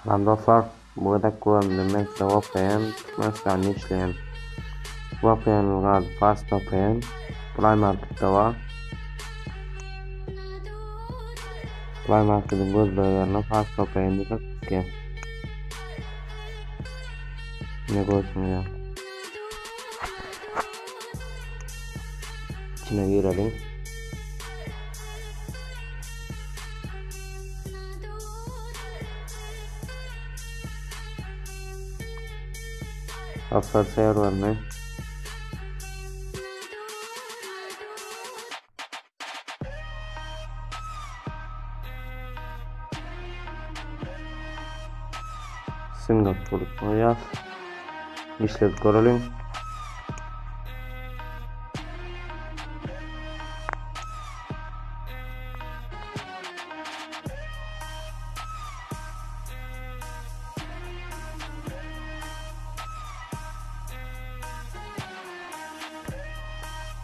Lan dostlar, burada ko'rindim men sizga VPN tugmaslarni ishlayan. VPN'ning adı Fast VPN. Play Market'da var. Play Market'in gözlerinden Fast VPN diye çıkıyor. Ne görsün ya. İçine girelim. Dostlar serverine Singapur yaz. İşlet görelim.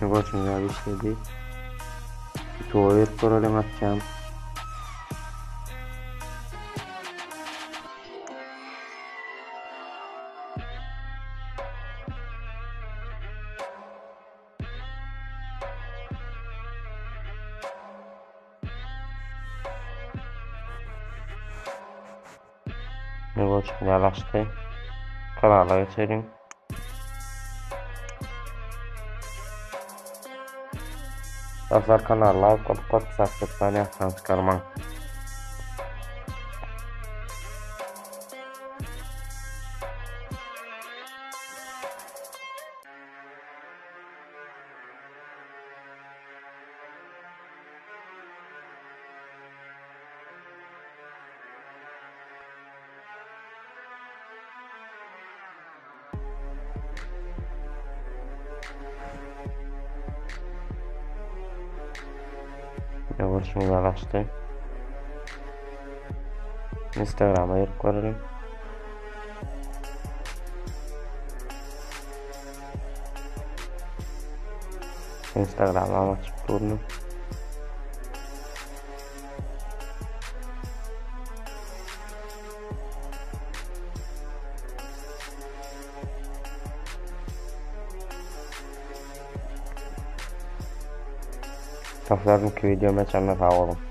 Ne görsün ya işledi. Tuvalet görelim açacağım. Ne görsün ya açtı. Kanala geçelim. Dostlar kanalga kod subscribe yapsanız çıkarmang. Görsün ya açtı. Instagram'a girip görelim. Instagram'a açıp durdum. Dostlar, bu videoma channel sağ olun.